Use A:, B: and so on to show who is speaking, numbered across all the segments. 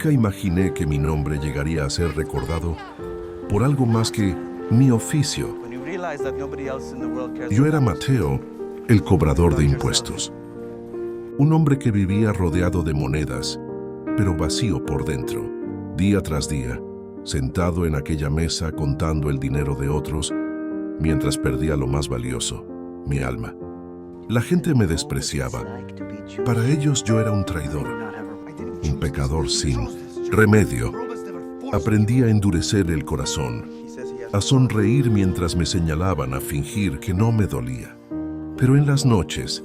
A: Nunca imaginé que mi nombre llegaría a ser recordado por algo más que mi oficio. Yo era Mateo, el cobrador de impuestos. Un hombre que vivía rodeado de monedas, pero vacío por dentro. Día tras día, sentado en aquella mesa contando el dinero de otros, mientras perdía lo más valioso, mi alma. La gente me despreciaba. Para ellos yo era un traidor, un pecador sin remedio. Aprendí a endurecer el corazón, a sonreír mientras me señalaban, a fingir que no me dolía. Pero en las noches,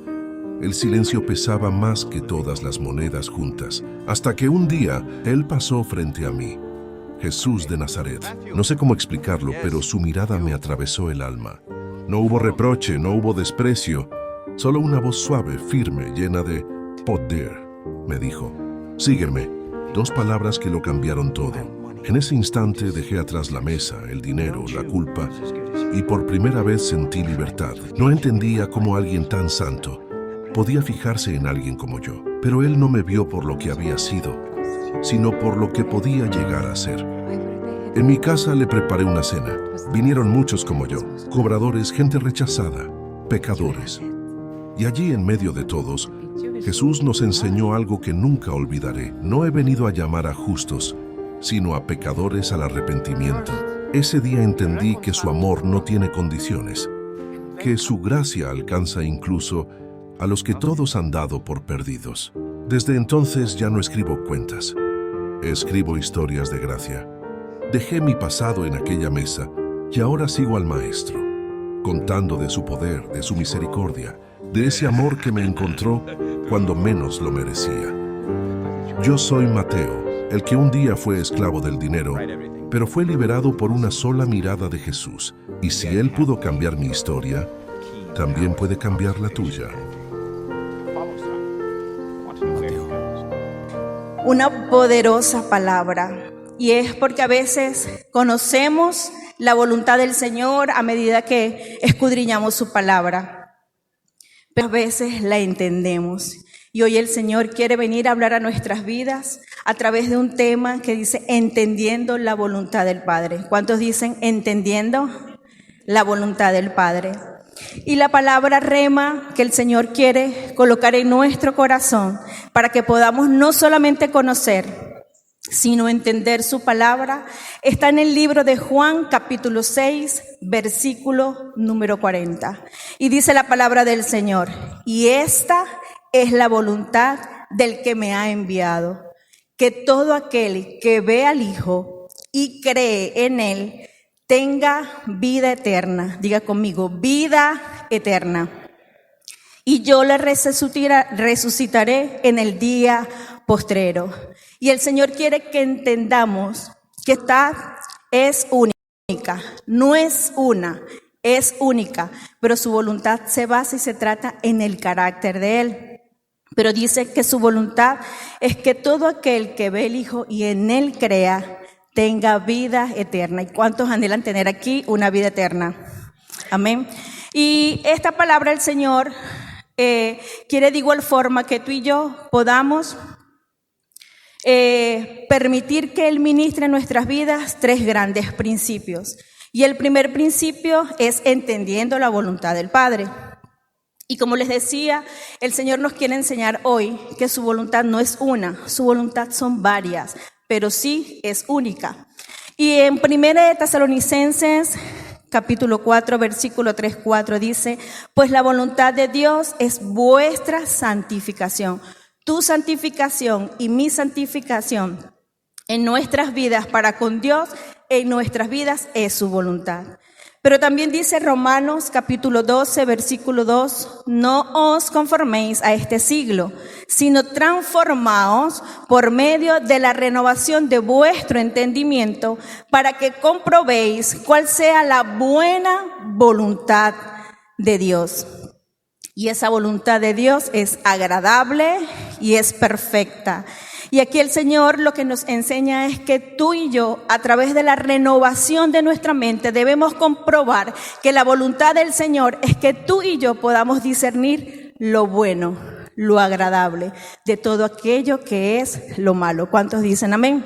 A: el silencio pesaba más que todas las monedas juntas, hasta que un día Él pasó frente a mí. Jesús de Nazaret. No sé cómo explicarlo, pero su mirada me atravesó el alma. No hubo reproche, no hubo desprecio, solo una voz suave, firme, llena de poder. Me dijo, sígueme. 2 palabras que lo cambiaron todo. En ese instante dejé atrás la mesa, el dinero, la culpa, y por primera vez sentí libertad. No entendía cómo alguien tan santo podía fijarse en alguien como yo, pero Él no me vio por lo que había sido, sino por lo que podía llegar a ser. En mi casa le preparé una cena. Vinieron muchos como yo, cobradores, gente rechazada, pecadores. Y allí en medio de todos, Jesús nos enseñó algo que nunca olvidaré. No he venido a llamar a justos, sino a pecadores al arrepentimiento. Ese día entendí que su amor no tiene condiciones, que su gracia alcanza incluso a los que todos han dado por perdidos. Desde entonces ya no escribo cuentas, escribo historias de gracia. Dejé mi pasado en aquella mesa y ahora sigo al Maestro, contando de su poder, de su misericordia, de ese amor que me encontró cuando menos lo merecía. Yo soy Mateo, el que un día fue esclavo del dinero, pero fue liberado por una sola mirada de Jesús. Y si Él pudo cambiar mi historia, también puede cambiar la tuya.
B: Una poderosa palabra, y es porque a veces conocemos la voluntad del Señor a medida que escudriñamos su palabra, pero a veces la entendemos. Y hoy el Señor quiere venir a hablar a nuestras vidas a través de un tema que dice entendiendo la voluntad del Padre. ¿Cuántos dicen entendiendo la voluntad del Padre? Y la palabra rema que el Señor quiere colocar en nuestro corazón para que podamos no solamente conocer, sino entender su palabra, está en el libro de Juan, capítulo 6, versículo número 40. Y dice la palabra del Señor, y esta es la voluntad del que me ha enviado, que todo aquel que ve al Hijo y cree en Él tenga vida eterna. Diga conmigo, vida eterna. Y yo le resucitaré en el día postrero. Y el Señor quiere que entendamos que esta es única, no es una, es única, pero su voluntad se basa y se trata en el carácter de Él. Pero dice que su voluntad es que todo aquel que ve el Hijo y en Él crea, tenga vida eterna. ¿Y cuántos anhelan tener aquí una vida eterna? Amén. Y esta palabra del Señor quiere de igual forma que tú y yo podamos permitir que Él ministre en nuestras vidas 3 grandes principios. Y el primer principio es entendiendo la voluntad del Padre. Y como les decía, el Señor nos quiere enseñar hoy que su voluntad no es una, su voluntad son varias, pero sí es única. Y en 1 Tesalonicenses, capítulo 4, versículo 3-4 dice, pues la voluntad de Dios es vuestra santificación. Tu santificación y mi santificación en nuestras vidas para con Dios, en nuestras vidas es su voluntad. Pero también dice Romanos capítulo 12, versículo 2, no os conforméis a este siglo, sino transformaos por medio de la renovación de vuestro entendimiento para que comprobéis cuál sea la buena voluntad de Dios. Y esa voluntad de Dios es agradable y es perfecta. Y aquí el Señor lo que nos enseña es que tú y yo, a través de la renovación de nuestra mente, debemos comprobar que la voluntad del Señor es que tú y yo podamos discernir lo bueno, lo agradable, de todo aquello que es lo malo. ¿Cuántos dicen amén?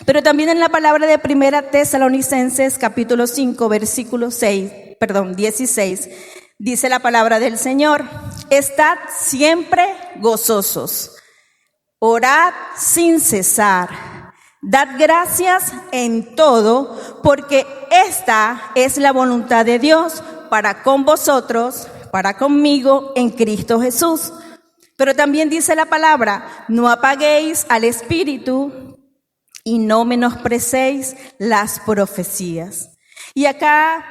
B: Pero también en la palabra de 1 Tesalonicenses capítulo 5 versículo 16, dice la palabra del Señor: estad siempre gozosos, orad sin cesar, dad gracias en todo, porque esta es la voluntad de Dios para con vosotros, para conmigo en Cristo Jesús. Pero también dice la palabra: no apaguéis al espíritu y no menosprecéis las profecías. Y acá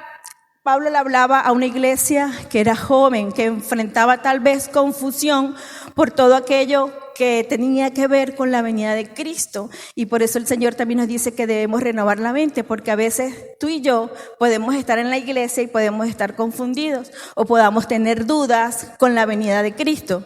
B: Pablo le hablaba a una iglesia que era joven, que enfrentaba tal vez confusión por todo aquello que tenía que ver con la venida de Cristo. Y por eso el Señor también nos dice que debemos renovar la mente, porque a veces tú y yo podemos estar en la iglesia y podemos estar confundidos o podamos tener dudas con la venida de Cristo.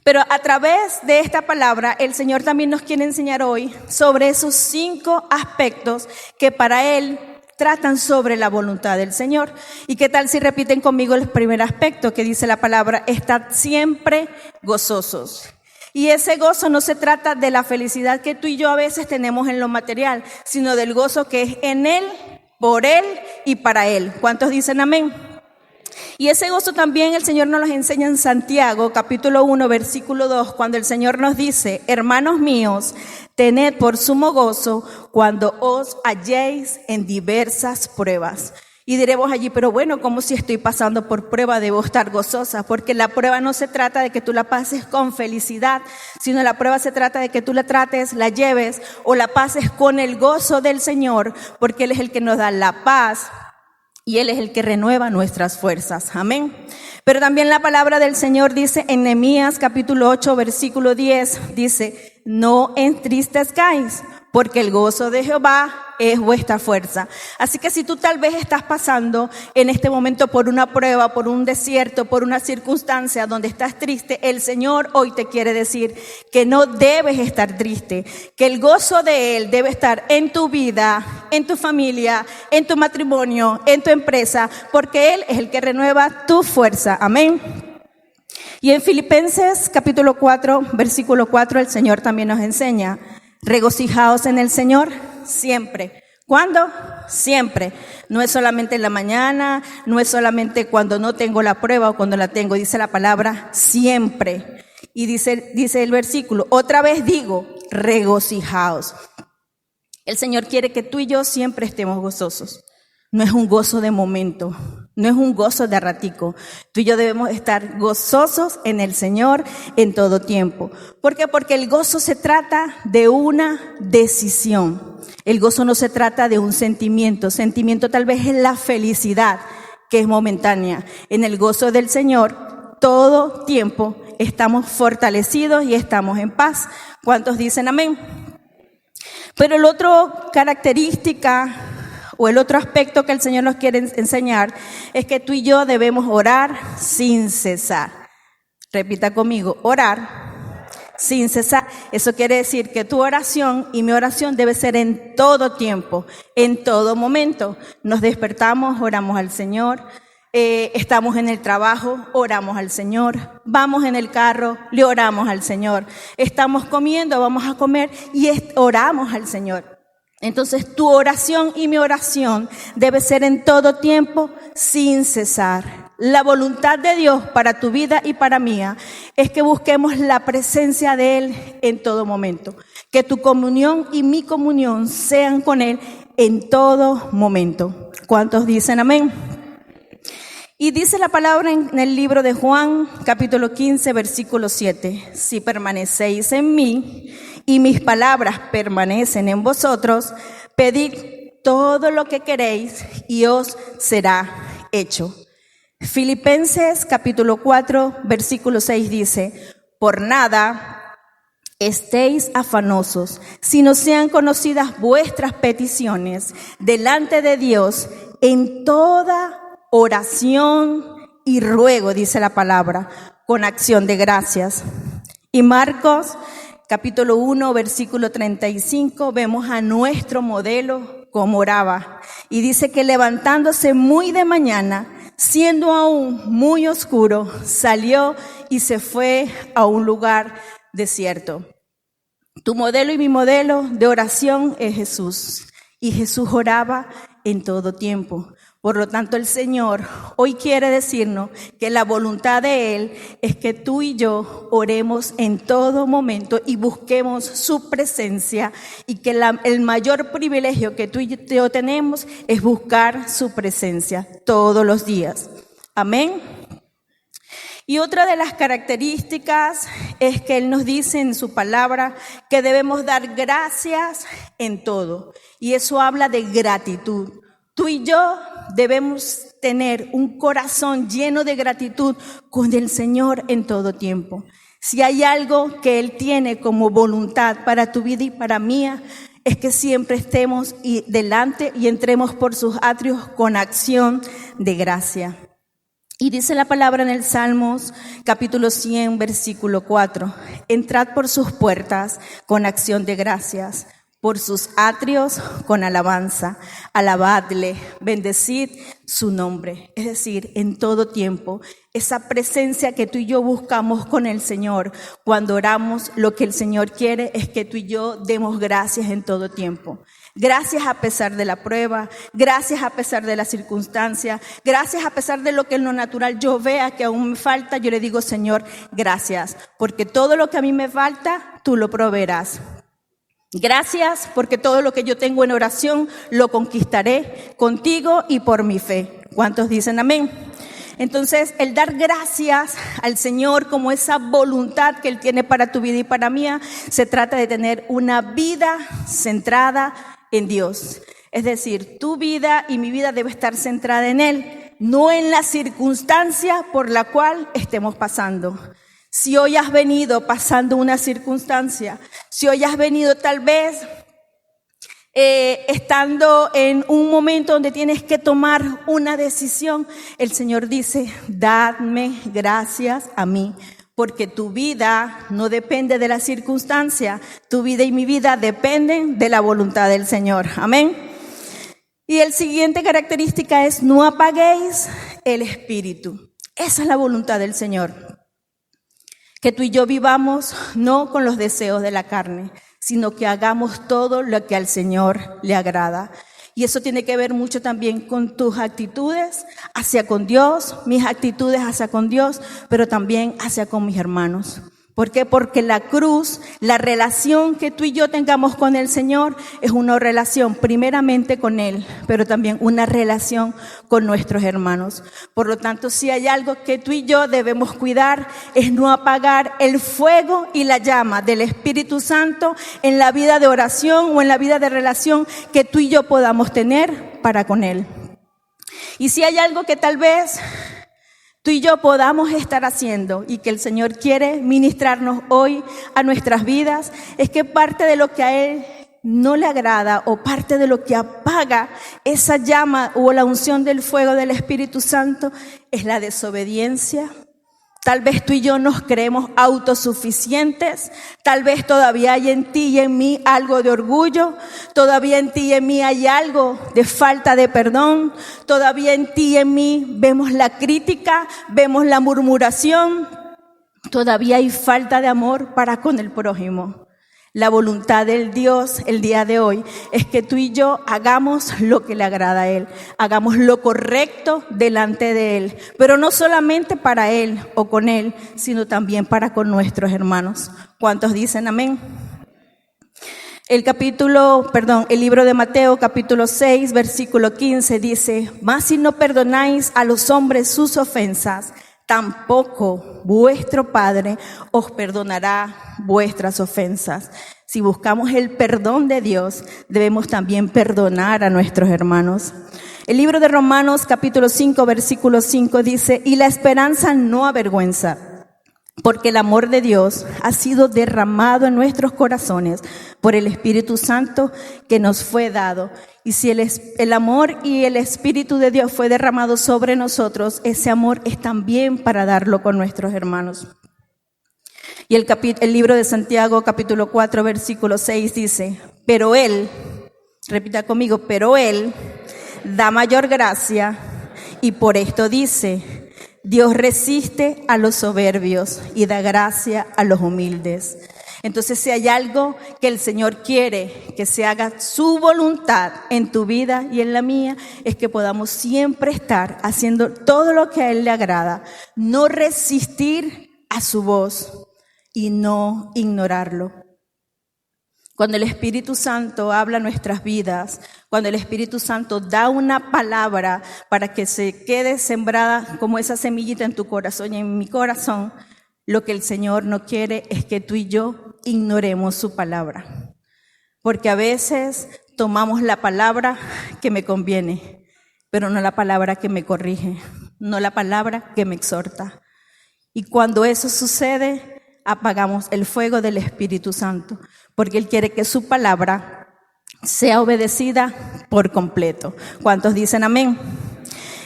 B: Pero a través de esta palabra, el Señor también nos quiere enseñar hoy sobre esos 5 aspectos que para Él tratan sobre la voluntad del Señor. ¿Y qué tal si repiten conmigo el primer aspecto que dice la palabra: estad siempre gozosos? Y ese gozo no se trata de la felicidad que tú y yo a veces tenemos en lo material, sino del gozo que es en Él, por Él y para Él. ¿Cuántos dicen amén? Y ese gozo también el Señor nos lo enseña en Santiago, capítulo 1, versículo 2, cuando el Señor nos dice: hermanos míos, tened por sumo gozo cuando os halléis en diversas pruebas. Y diremos allí: pero bueno, ¿cómo si estoy pasando por prueba debo estar gozosa? Porque la prueba no se trata de que tú la pases con felicidad, sino la prueba se trata de que tú la trates, la lleves o la pases con el gozo del Señor, porque Él es el que nos da la paz. Y Él es el que renueva nuestras fuerzas. Amén. Pero también la palabra del Señor dice en Nehemías capítulo 8 versículo 10, dice: no entristezcáis, porque el gozo de Jehová es vuestra fuerza. Así que si tú tal vez estás pasando en este momento por una prueba, por un desierto, por una circunstancia donde estás triste, el Señor hoy te quiere decir que no debes estar triste, que el gozo de Él debe estar en tu vida, en tu familia, en tu matrimonio, en tu empresa, porque Él es el que renueva tu fuerza. Amén. Y en Filipenses capítulo 4, versículo 4, el Señor también nos enseña: regocijaos en el Señor siempre. ¿Cuándo? Siempre. No es solamente en la mañana, no es solamente cuando no tengo la prueba o cuando la tengo. Dice la palabra siempre. Y dice el versículo: otra vez digo, regocijaos. El Señor quiere que tú y yo siempre estemos gozosos. No es un gozo de momento, no es un gozo de ratico. Tú y yo debemos estar gozosos en el Señor en todo tiempo. ¿Por qué? Porque el gozo se trata de una decisión. El gozo no se trata de un sentimiento. Sentimiento tal vez es la felicidad, que es momentánea. En el gozo del Señor, todo tiempo estamos fortalecidos y estamos en paz. ¿Cuántos dicen amén? Pero el otro característica o el otro aspecto que el Señor nos quiere enseñar es que tú y yo debemos orar sin cesar. Repita conmigo: orar sin cesar. Eso quiere decir que tu oración y mi oración debe ser en todo tiempo, en todo momento. Nos despertamos, oramos al Señor. Estamos en el trabajo, oramos al Señor. Vamos en el carro, le oramos al Señor. Estamos comiendo, vamos a comer y oramos al Señor. Entonces tu oración y mi oración debe ser en todo tiempo, sin cesar. La voluntad de Dios para tu vida y para mía es que busquemos la presencia de Él en todo momento. Que tu comunión y mi comunión sean con Él en todo momento. ¿Cuántos dicen amén? Y dice la palabra en el libro de Juan, capítulo 15, versículo 7. Si permanecéis en mí y mis palabras permanecen en vosotros, pedid todo lo que queréis y os será hecho. Filipenses capítulo 4, versículo 6 dice: por nada estéis afanosos, sino sean conocidas vuestras peticiones delante de Dios en toda oración y ruego, dice la palabra, con acción de gracias. Y Marcos capítulo 1, versículo 35, vemos a nuestro modelo cómo oraba. Y dice que levantándose muy de mañana, siendo aún muy oscuro, salió y se fue a un lugar desierto. Tu modelo y mi modelo de oración es Jesús. Y Jesús oraba en todo tiempo. Por lo tanto, el Señor hoy quiere decirnos que la voluntad de Él es que tú y yo oremos en todo momento y busquemos su presencia, y que el mayor privilegio que tú y yo tenemos es buscar su presencia todos los días. Amén. Y otra de las características es que Él nos dice en su palabra que debemos dar gracias en todo. Y eso habla de gratitud. Tú y yo debemos tener un corazón lleno de gratitud con el Señor en todo tiempo. Si hay algo que Él tiene como voluntad para tu vida y para mía, es que siempre estemos delante y entremos por sus atrios con acción de gracia. Y dice la palabra en el Salmos, capítulo 100, versículo 4. Entrad por sus puertas con acción de gracias, por sus atrios con alabanza. Alabadle, bendecid su nombre. Es decir, en todo tiempo, esa presencia que tú y yo buscamos con el Señor. Cuando oramos, lo que el Señor quiere es que tú y yo demos gracias en todo tiempo. Gracias a pesar de la prueba, gracias a pesar de la circunstancia, gracias a pesar de lo que en lo natural yo vea que aún me falta, yo le digo, Señor, gracias, porque todo lo que a mí me falta, tú lo proveerás. Gracias, porque todo lo que yo tengo en oración lo conquistaré contigo y por mi fe. ¿Cuántos dicen amén? Entonces, el dar gracias al Señor como esa voluntad que Él tiene para tu vida y para mía, se trata de tener una vida centrada en Dios. Es decir, tu vida y mi vida debe estar centrada en Él, no en la circunstancia por la cual estemos pasando. Si hoy has venido pasando una circunstancia, si hoy has venido tal vez estando en un momento donde tienes que tomar una decisión, el Señor dice, dadme gracias a mí, porque tu vida no depende de la circunstancia, tu vida y mi vida dependen de la voluntad del Señor. Amén. Y el siguiente característica es, no apaguéis el espíritu. Esa es la voluntad del Señor. Que tú y yo vivamos no con los deseos de la carne, sino que hagamos todo lo que al Señor le agrada. Y eso tiene que ver mucho también con tus actitudes hacia con Dios, mis actitudes hacia con Dios, pero también hacia con mis hermanos. ¿Por qué? Porque la cruz, la relación que tú y yo tengamos con el Señor es una relación primeramente con Él, pero también una relación con nuestros hermanos. Por lo tanto, si hay algo que tú y yo debemos cuidar, es no apagar el fuego y la llama del Espíritu Santo en la vida de oración o en la vida de relación que tú y yo podamos tener para con Él. Y si hay algo que tal vez tú y yo podamos estar haciendo y que el Señor quiere ministrarnos hoy a nuestras vidas, es que parte de lo que a Él no le agrada o parte de lo que apaga esa llama o la unción del fuego del Espíritu Santo es la desobediencia. Tal vez tú y yo nos creemos autosuficientes, tal vez todavía hay en ti y en mí algo de orgullo, todavía en ti y en mí hay algo de falta de perdón, todavía en ti y en mí vemos la crítica, vemos la murmuración, todavía hay falta de amor para con el prójimo. La voluntad del Dios el día de hoy es que tú y yo hagamos lo que le agrada a Él, hagamos lo correcto delante de Él, pero no solamente para Él o con Él, sino también para con nuestros hermanos. ¿Cuántos dicen amén? El libro de Mateo, capítulo 6, versículo 15 dice, mas si no perdonáis a los hombres sus ofensas, tampoco vuestro Padre os perdonará vuestras ofensas. Si buscamos el perdón de Dios, debemos también perdonar a nuestros hermanos. El libro de Romanos, capítulo 5, versículo 5 dice, y la esperanza no avergüenza, porque el amor de Dios ha sido derramado en nuestros corazones por el Espíritu Santo que nos fue dado. Y si el amor y el Espíritu de Dios fue derramado sobre nosotros, ese amor es también para darlo con nuestros hermanos. Y el libro de Santiago, capítulo 4, versículo 6 dice, pero Él, repita conmigo, pero Él da mayor gracia, Y por esto dice: Dios resiste a los soberbios y da gracia a los humildes. Entonces, si hay algo que el Señor quiere que se haga su voluntad en tu vida y en la mía, es que podamos siempre estar haciendo todo lo que a Él le agrada, no resistir a su voz y no ignorarlo. Cuando el Espíritu Santo habla nuestras vidas, cuando el Espíritu Santo da una palabra para que se quede sembrada como esa semillita en tu corazón y en mi corazón, lo que el Señor no quiere es que tú y yo ignoremos su palabra. Porque a veces tomamos la palabra que me conviene, pero no la palabra que me corrige, no la palabra que me exhorta. Y cuando eso sucede, apagamos el fuego del Espíritu Santo, porque Él quiere que su palabra sea obedecida por completo. ¿Cuántos dicen amén?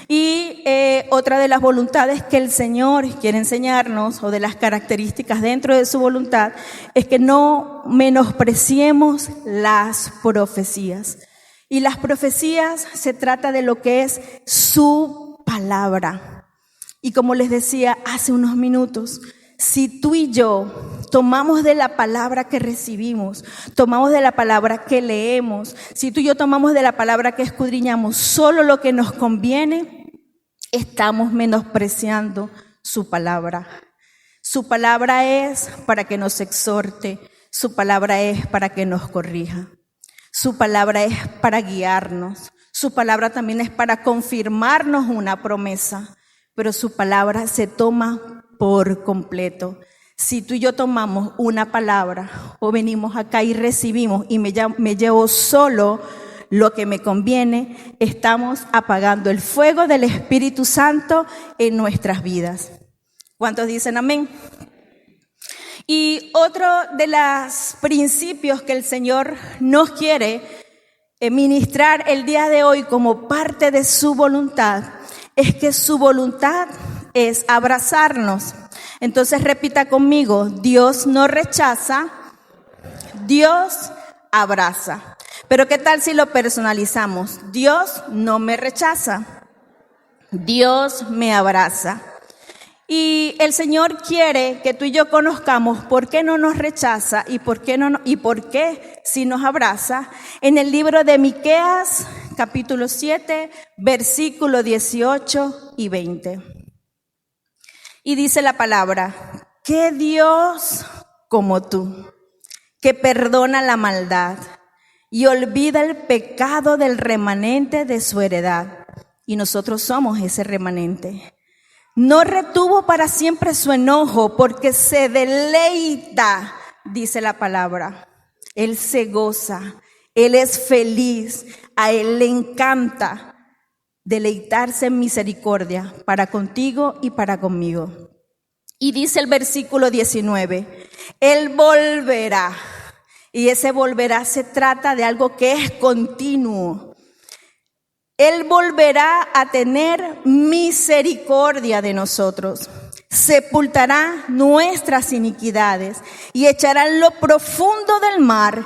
B: Y otra de las voluntades que el Señor quiere enseñarnos, o de las características dentro de su voluntad, es que no menospreciemos las profecías. Y las profecías se trata de lo que es su palabra. Y como les decía hace unos minutos, si tú y yo tomamos de la palabra que recibimos, tomamos de la palabra que leemos, si tú y yo tomamos de la palabra que escudriñamos solo lo que nos conviene, estamos menospreciando su palabra. Su palabra es para que nos exhorte, su palabra es para que nos corrija, su palabra es para guiarnos, su palabra también es para confirmarnos una promesa, pero su palabra se toma por completo. Si tú y yo tomamos una palabra o venimos acá y recibimos y me llevo solo lo que me conviene, estamos apagando el fuego del Espíritu Santo en nuestras vidas. ¿Cuántos dicen amén? Y otro de los principios que el Señor nos quiere ministrar el día de hoy como parte de su voluntad es que su voluntad es abrazarnos. Entonces repita conmigo: Dios no rechaza, Dios abraza. Pero ¿qué tal si lo personalizamos? Dios no me rechaza, Dios me abraza. Y el Señor quiere que tú y yo conozcamos por qué no nos rechaza y por qué sí nos abraza. En el libro de Miqueas, capítulo 7, versículo 18 y 20. Y dice la palabra: ¿qué Dios como tú, que perdona la maldad y olvida el pecado del remanente de su heredad? Y nosotros somos ese remanente. No retuvo para siempre su enojo, porque se deleita, dice la palabra. Él se goza, Él es feliz, a Él le encanta deleitarse en misericordia para contigo y para conmigo. Y dice el versículo 19, Él volverá. Y ese volverá se trata de algo que es continuo. Él volverá a tener misericordia de nosotros, sepultará nuestras iniquidades y echará en lo profundo del mar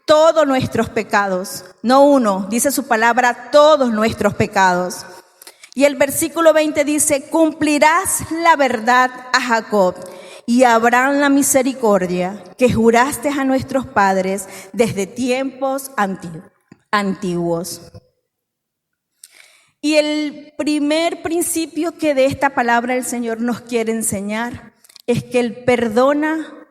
B: todos nuestros pecados. No uno, dice su palabra, todos nuestros pecados. Y el versículo 20 dice: cumplirás la verdad a Jacob y habrán la misericordia que juraste a nuestros padres desde tiempos antiguos. Y el primer principio que de esta palabra el Señor nos quiere enseñar es que Él perdona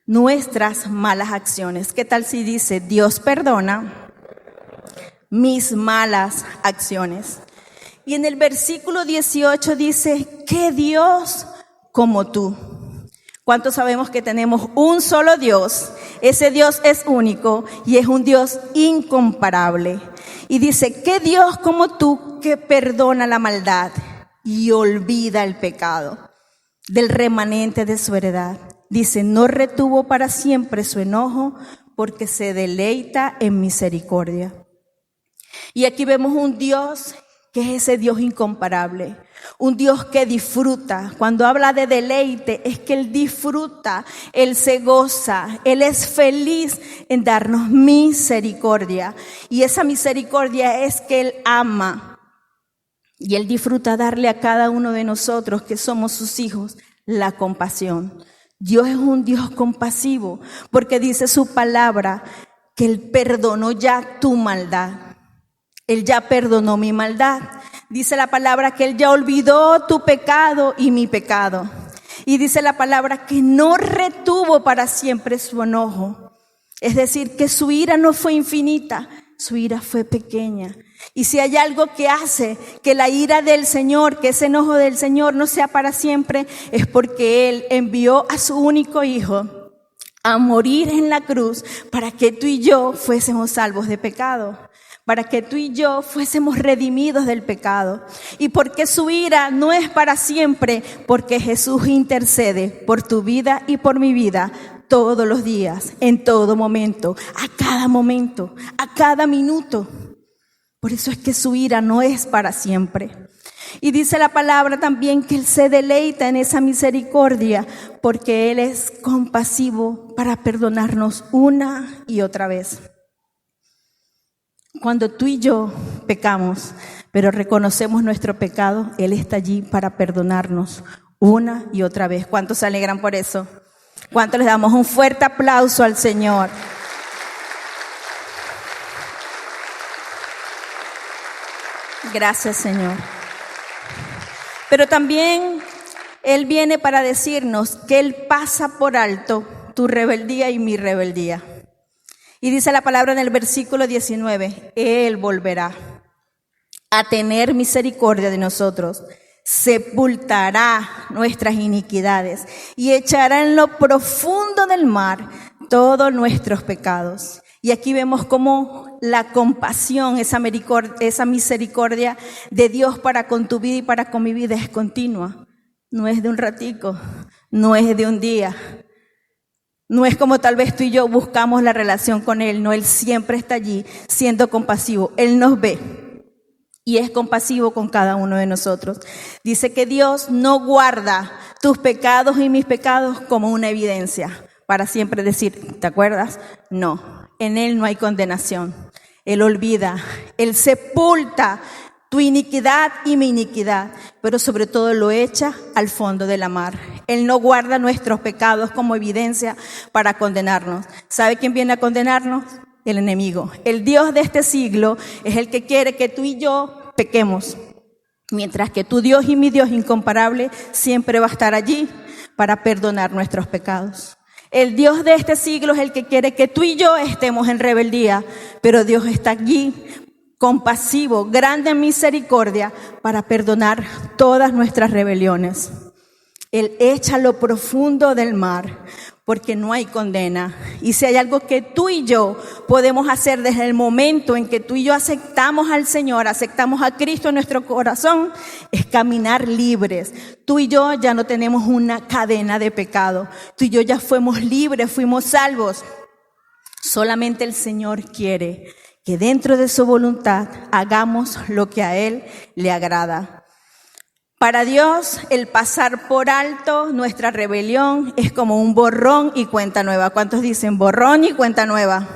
B: nuestras malas acciones. ¿Qué tal si dice: Dios perdona mis malas acciones? Y en el versículo 18 dice: ¿qué Dios como tú? ¿Cuántos sabemos que tenemos un solo Dios? Ese Dios es único y es un Dios incomparable. Y dice: ¿qué Dios como tú, que perdona la maldad y olvida el pecado del remanente de su heredad? Dice: no retuvo para siempre su enojo, porque se deleita en misericordia. Y aquí vemos un Dios que es ese Dios incomparable, un Dios que disfruta. Cuando habla de deleite, es que Él disfruta, Él se goza, Él es feliz en darnos misericordia. Y esa misericordia es que Él ama. Y Él disfruta darle a cada uno de nosotros, que somos sus hijos, la compasión. Dios es un Dios compasivo, porque dice su palabra que Él perdonó ya tu maldad. Él ya perdonó mi maldad. Dice la palabra que Él ya olvidó tu pecado y mi pecado. Y dice la palabra que no retuvo para siempre su enojo. Es decir, que su ira no fue infinita, su ira fue pequeña. Y si hay algo que hace que la ira del Señor, que ese enojo del Señor no sea para siempre, es porque Él envió a su único Hijo a morir en la cruz para que tú y yo fuésemos salvos de pecado, para que tú y yo fuésemos redimidos del pecado. Y porque su ira no es para siempre, porque Jesús intercede por tu vida y por mi vida todos los días, en todo momento, a cada minuto. Por eso es que su ira no es para siempre. Y dice la palabra también que Él se deleita en esa misericordia, porque Él es compasivo para perdonarnos una y otra vez. Cuando tú y yo pecamos, pero reconocemos nuestro pecado, Él está allí para perdonarnos una y otra vez. ¿Cuántos se alegran por eso? ¿Cuántos les damos un fuerte aplauso al Señor? Gracias, Señor. Pero también Él viene para decirnos que Él pasa por alto tu rebeldía y mi rebeldía. Y dice la palabra en el versículo 19, Él volverá a tener misericordia de nosotros, sepultará nuestras iniquidades y echará en lo profundo del mar todos nuestros pecados. Y aquí vemos cómo la compasión, esa misericordia de Dios para con tu vida y para con mi vida es continua. No es de un ratico, no es de un día. No es como tal vez tú y yo buscamos la relación con Él. No, Él siempre está allí siendo compasivo. Él nos ve y es compasivo con cada uno de nosotros. Dice que Dios no guarda tus pecados y mis pecados como una evidencia para siempre decir, ¿te acuerdas? No, en Él no hay condenación. Él olvida, Él sepulta tu iniquidad y mi iniquidad, pero sobre todo lo echa al fondo de la mar. Él no guarda nuestros pecados como evidencia para condenarnos. ¿Sabe quién viene a condenarnos? El enemigo. El Dios de este siglo es el que quiere que tú y yo pequemos, mientras que tu Dios y mi Dios incomparable siempre va a estar allí para perdonar nuestros pecados. El Dios de este siglo es el que quiere que tú y yo estemos en rebeldía, pero Dios está allí compasivo, grande en misericordia, para perdonar todas nuestras rebeliones. Él echa lo profundo del mar, porque no hay condena. Y si hay algo que tú y yo podemos hacer desde el momento en que tú y yo aceptamos al Señor, aceptamos a Cristo en nuestro corazón, es caminar libres. Tú y yo ya no tenemos una cadena de pecado. Tú y yo ya fuimos libres, fuimos salvos. Solamente el Señor quiere que dentro de su voluntad hagamos lo que a Él le agrada. Para Dios, el pasar por alto nuestra rebelión es como un borrón y cuenta nueva. ¿Cuántos dicen borrón y cuenta nueva?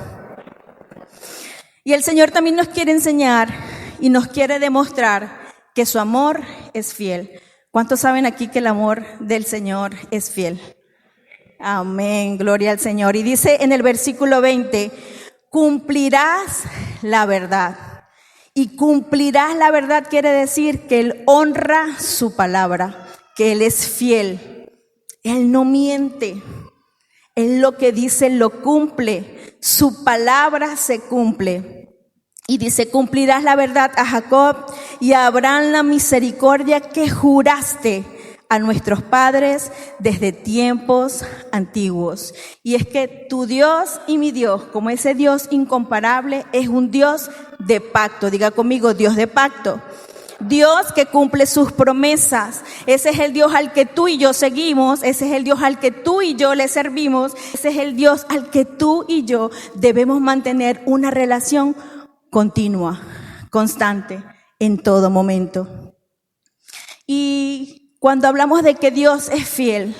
B: Y el Señor también nos quiere enseñar y nos quiere demostrar que su amor es fiel. ¿Cuántos saben aquí que el amor del Señor es fiel? Amén, gloria al Señor. Y dice en el versículo 20, cumplirás la verdad. Y cumplirás la verdad quiere decir que Él honra su palabra, que Él es fiel. Él no miente. Él lo que dice lo cumple. Su palabra se cumple. Y dice, cumplirás la verdad a Jacob y a Abraham la misericordia que juraste a nuestros padres desde tiempos antiguos. Y es que tu Dios y mi Dios, como ese Dios incomparable, es un Dios de pacto. Diga conmigo, Dios de pacto. Dios que cumple sus promesas. Ese es el Dios al que tú y yo seguimos. Ese es el Dios al que tú y yo le servimos. Ese es el Dios al que tú y yo debemos mantener una relación continua, constante, en todo momento. Y cuando hablamos de que Dios es fiel,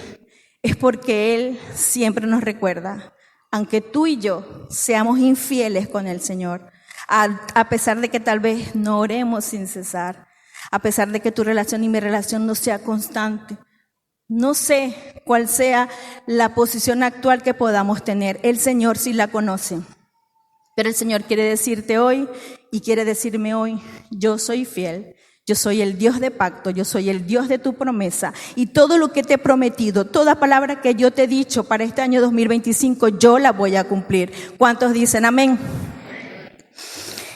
B: es porque Él siempre nos recuerda, aunque tú y yo seamos infieles con el Señor, a pesar de que tal vez no oremos sin cesar, a pesar de que tu relación y mi relación no sea constante. No sé cuál sea la posición actual que podamos tener. El Señor sí la conoce. Pero el Señor quiere decirte hoy y quiere decirme hoy, yo soy fiel. Yo soy el Dios de pacto, yo soy el Dios de tu promesa. Y todo lo que te he prometido, toda palabra que yo te he dicho para este año 2025, yo la voy a cumplir. ¿Cuántos dicen amén?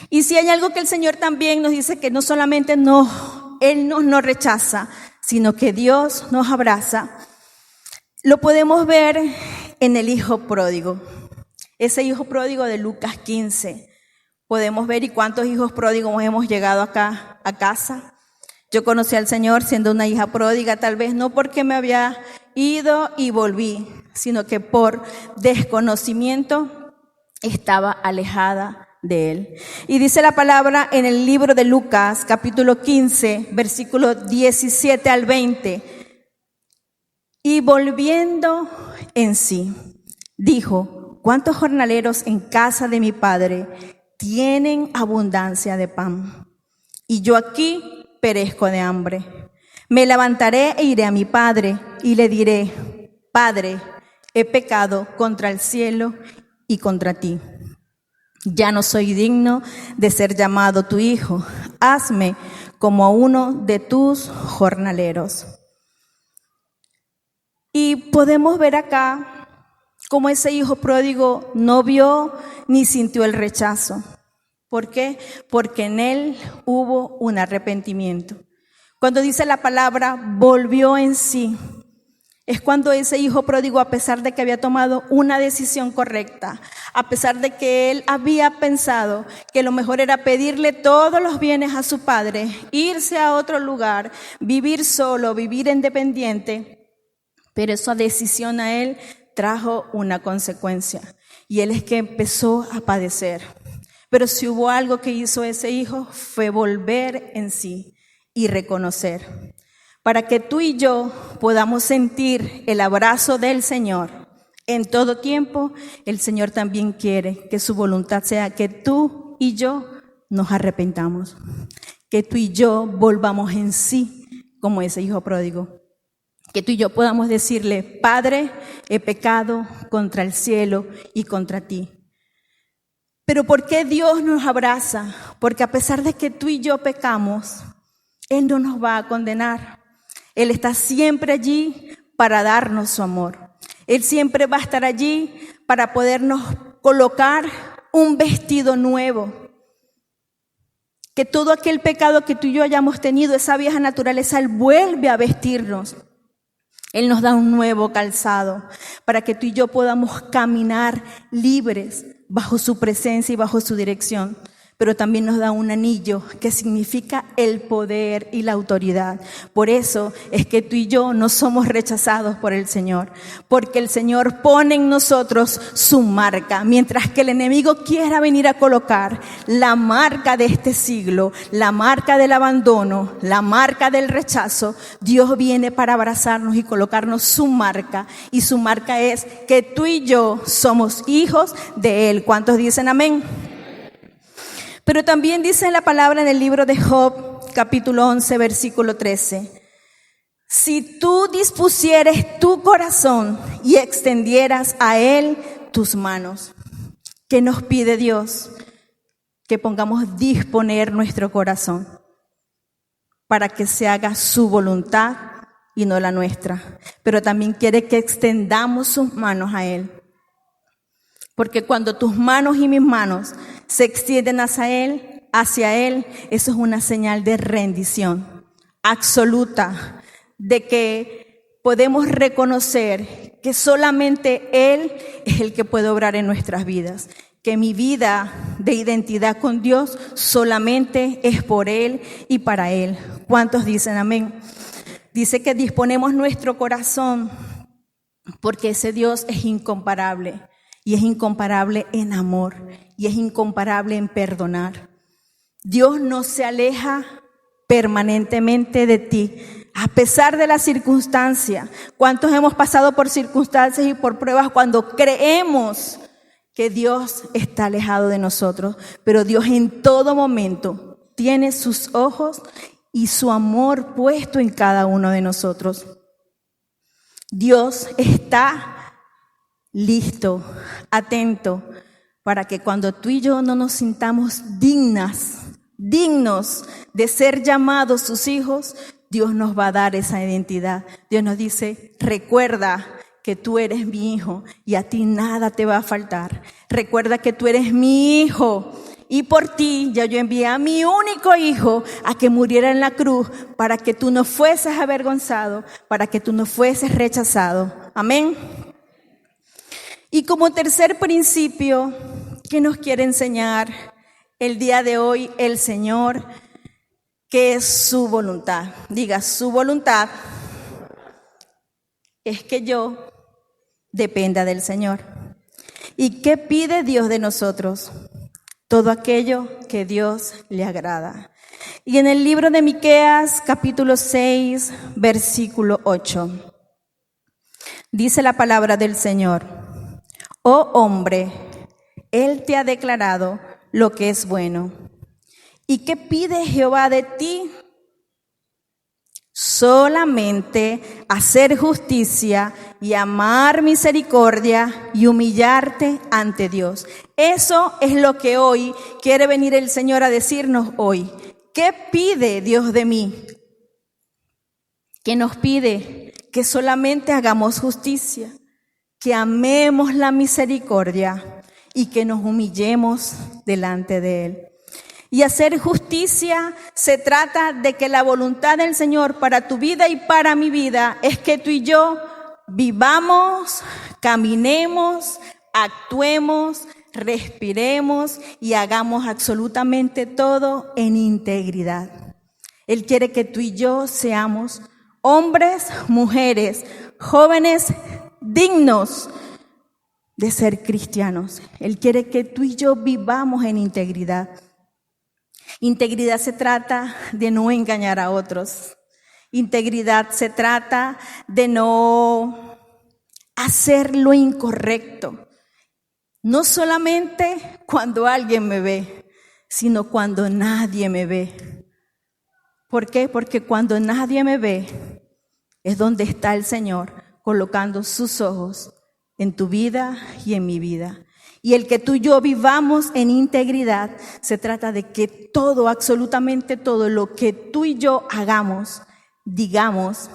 B: Y si hay algo que el Señor también nos dice, que no solamente Él nos rechaza, sino que Dios nos abraza, lo podemos ver en el hijo pródigo. Ese hijo pródigo de Lucas 15. Podemos ver y cuántos hijos pródigos hemos llegado acá a casa. Yo conocí al Señor siendo una hija pródiga, tal vez no porque me había ido y volví, sino que por desconocimiento estaba alejada de Él. Y dice la palabra en el libro de Lucas, capítulo 15, versículo 17 al 20. Y volviendo en sí, dijo, ¿cuántos jornaleros en casa de mi padre tienen abundancia de pan? Y yo aquí perezco de hambre. Me levantaré e iré a mi padre y le diré, Padre, he pecado contra el cielo y contra ti. Ya no soy digno de ser llamado tu hijo. Hazme como a uno de tus jornaleros. Y podemos ver acá como ese hijo pródigo no vio ni sintió el rechazo. ¿Por qué? Porque en él hubo un arrepentimiento. Cuando dice la palabra volvió en sí, es cuando ese hijo pródigo, a pesar de que había tomado una decisión correcta, a pesar de que él había pensado que lo mejor era pedirle todos los bienes a su padre, irse a otro lugar, vivir solo, vivir independiente, pero esa decisión a él trajo una consecuencia, y él es que empezó a padecer. Pero si hubo algo que hizo ese hijo, fue volver en sí y reconocer. Para que tú y yo podamos sentir el abrazo del Señor en todo tiempo, el Señor también quiere que su voluntad sea que tú y yo nos arrepentamos, que tú y yo volvamos en sí como ese hijo pródigo. Que tú y yo podamos decirle, Padre, he pecado contra el cielo y contra ti. Pero ¿por qué Dios nos abraza? Porque a pesar de que tú y yo pecamos, Él no nos va a condenar. Él está siempre allí para darnos su amor. Él siempre va a estar allí para podernos colocar un vestido nuevo. Que todo aquel pecado que tú y yo hayamos tenido, esa vieja naturaleza, Él vuelve a vestirnos. Él nos da un nuevo calzado para que tú y yo podamos caminar libres bajo su presencia y bajo su dirección. Pero también nos da un anillo que significa el poder y la autoridad. Por eso es que tú y yo no somos rechazados por el Señor, porque el Señor pone en nosotros su marca. Mientras que el enemigo quiera venir a colocar la marca de este siglo, la marca del abandono, la marca del rechazo, Dios viene para abrazarnos y colocarnos su marca. Y su marca es que tú y yo somos hijos de Él. ¿Cuántos dicen amén? Pero también dice la palabra en el libro de Job, capítulo 11, versículo 13. Si tú dispusieres tu corazón y extendieras a Él tus manos. ¿Qué nos pide Dios? Que pongamos disponer nuestro corazón para que se haga su voluntad y no la nuestra. Pero también quiere que extendamos sus manos a Él. Porque cuando tus manos y mis manos se extienden hacia Él, eso es una señal de rendición absoluta, de que podemos reconocer que solamente Él es el que puede obrar en nuestras vidas. Que mi vida de identidad con Dios solamente es por Él y para Él. ¿Cuántos dicen amén? Dice que disponemos nuestro corazón porque ese Dios es incomparable. Y es incomparable en amor, y es incomparable en perdonar. Dios no se aleja permanentemente de ti, a pesar de la circunstancia. ¿Cuántos hemos pasado por circunstancias y por pruebas cuando creemos que Dios está alejado de nosotros? Pero Dios en todo momento tiene sus ojos y su amor puesto en cada uno de nosotros. Dios está listo, atento, para que cuando tú y yo no nos sintamos dignos de ser llamados sus hijos, Dios nos va a dar esa identidad. Dios nos dice, recuerda que tú eres mi hijo y a ti nada te va a faltar. Recuerda que tú eres mi hijo y por ti ya yo envié a mi único hijo a que muriera en la cruz para que tú no fueses avergonzado, para que tú no fueses rechazado. Amén. Y como tercer principio que nos quiere enseñar el día de hoy el Señor, que es su voluntad. Diga, su voluntad es que yo dependa del Señor. ¿Y qué pide Dios de nosotros? Todo aquello que Dios le agrada. Y en el libro de Miqueas, capítulo 6, versículo 8, dice la palabra del Señor: Oh hombre, Él te ha declarado lo que es bueno. ¿Y qué pide Jehová de ti? Solamente hacer justicia y amar misericordia y humillarte ante Dios. Eso es lo que hoy quiere venir el Señor a decirnos hoy. ¿Qué pide Dios de mí? ¿Qué nos pide? Que solamente hagamos justicia, que amemos la misericordia y que nos humillemos delante de Él. Y hacer justicia se trata de que la voluntad del Señor para tu vida y para mi vida es que tú y yo vivamos, caminemos, actuemos, respiremos y hagamos absolutamente todo en integridad. Él quiere que tú y yo seamos hombres, mujeres, jóvenes dignos de ser cristianos. Él quiere que tú y yo vivamos en integridad. Integridad se trata de no engañar a otros. Integridad se trata de no hacer lo incorrecto. No solamente cuando alguien me ve, sino cuando nadie me ve. ¿Por qué? Porque cuando nadie me ve es donde está el Señor colocando sus ojos en tu vida y en mi vida. Y el que tú y yo vivamos en integridad, se trata de que todo, absolutamente todo lo que tú y yo hagamos, digamos,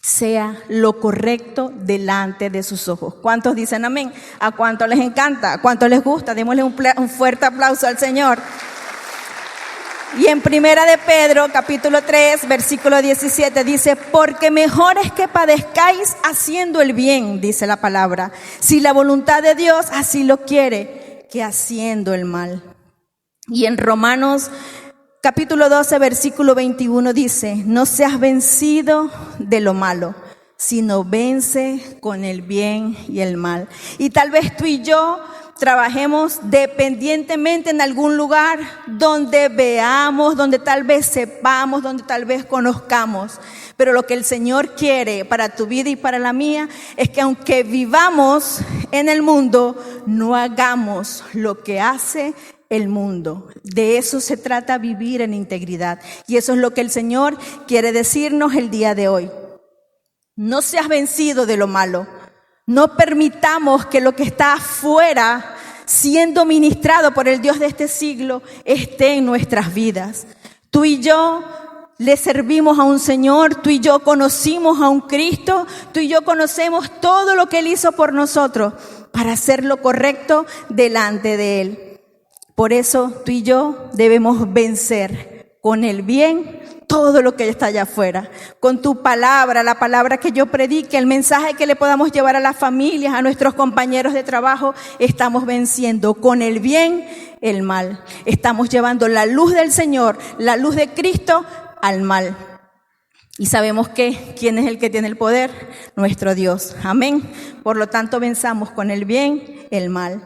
B: sea lo correcto delante de sus ojos. ¿Cuántos dicen amén? ¿A cuántos les encanta? ¿A cuántos les gusta? Démosle un fuerte aplauso al Señor. Y en Primera de Pedro, capítulo 3, versículo 17, dice: porque mejor es que padezcáis haciendo el bien, dice la palabra, si la voluntad de Dios así lo quiere, que haciendo el mal. Y en Romanos, capítulo 12, versículo 21 dice: no seas vencido de lo malo, sino vence con el bien y el mal. Y tal vez tú y yo trabajemos dependientemente en algún lugar donde veamos, donde tal vez sepamos, donde tal vez conozcamos. Pero lo que el Señor quiere para tu vida y para la mía es que aunque vivamos en el mundo, no hagamos lo que hace el mundo. De eso se trata vivir en integridad. Y eso es lo que el Señor quiere decirnos el día de hoy. No seas vencido de lo malo. No permitamos que lo que está afuera, siendo ministrado por el Dios de este siglo, esté en nuestras vidas. Tú y yo le servimos a un Señor, tú y yo conocimos a un Cristo, tú y yo conocemos todo lo que Él hizo por nosotros para hacer lo correcto delante de Él. Por eso tú y yo debemos vencer con el bien todo lo que está allá afuera, con tu palabra, la palabra que yo predique, el mensaje que le podamos llevar a las familias, a nuestros compañeros de trabajo. Estamos venciendo con el bien el mal. Estamos llevando la luz del Señor, la luz de Cristo al mal. Y sabemos que ¿quién es el que tiene el poder? Nuestro Dios. Amén. Por lo tanto, venzamos con el bien el mal.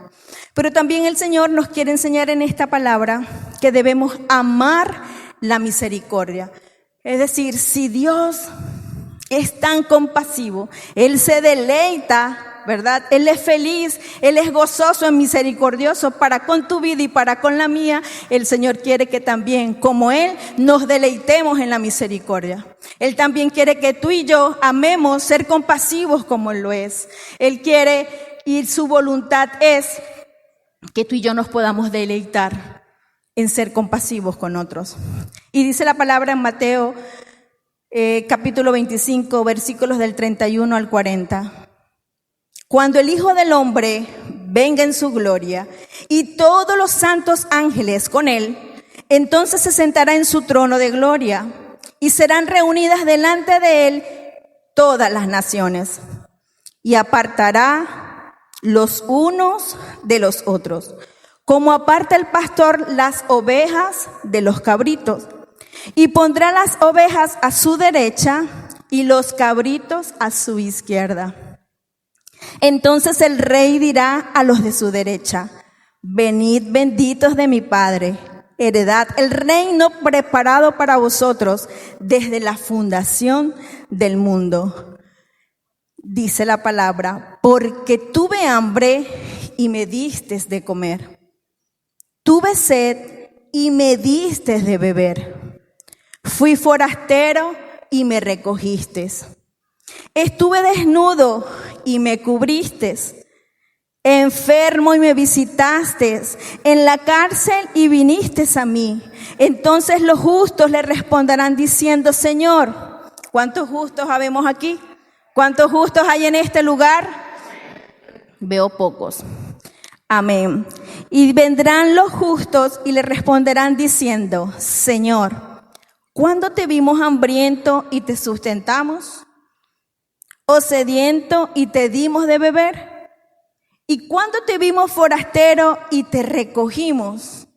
B: Pero también el Señor nos quiere enseñar en esta palabra que debemos amar la misericordia. Es decir, si Dios es tan compasivo, Él se deleita ¿verdad? Él es feliz, Él es gozoso y misericordioso para con tu vida y para con la mía. El Señor quiere que también, como Él, nos deleitemos en la misericordia. Él también quiere que tú y yo amemos ser compasivos como Él lo es. Él quiere, y su voluntad es que tú y yo nos podamos deleitar en ser compasivos con otros. Y dice la palabra en Mateo capítulo 25, versículos del 31 al 40. Cuando el Hijo del Hombre venga en su gloria y todos los santos ángeles con él, entonces se sentará en su trono de gloria y serán reunidas delante de él todas las naciones y apartará los unos de los otros, como aparta el pastor las ovejas de los cabritos. Y pondrá las ovejas a su derecha y los cabritos a su izquierda. Entonces el rey dirá a los de su derecha: venid benditos de mi Padre, heredad el reino preparado para vosotros desde la fundación del mundo. Dice la palabra: porque tuve hambre y me distes de comer, tuve sed y me distes de beber. Fui forastero y me recogiste. Estuve desnudo y me cubriste. Enfermo y me visitaste. En la cárcel y viniste a mí. Entonces los justos le responderán diciendo: Señor, ¿cuántos justos habemos aquí? ¿Cuántos justos hay en este lugar? Veo pocos. Amén. Y vendrán los justos y le responderán diciendo: Señor, ¿cuándo te vimos hambriento y te sustentamos? ¿O sediento y te dimos de beber? ¿Y cuándo te vimos forastero y te recogimos?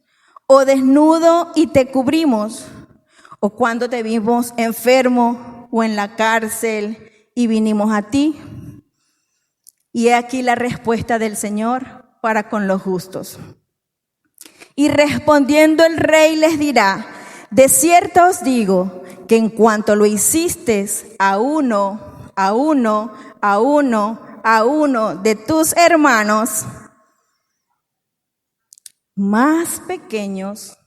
B: ¿O desnudo y te cubrimos? ¿O cuándo te vimos enfermo o en la cárcel y vinimos a ti? Y he aquí la respuesta del Señor para con los justos. Y respondiendo el rey les dirá: de cierto os digo que en cuanto lo hiciste a uno de tus hermanos más pequeños,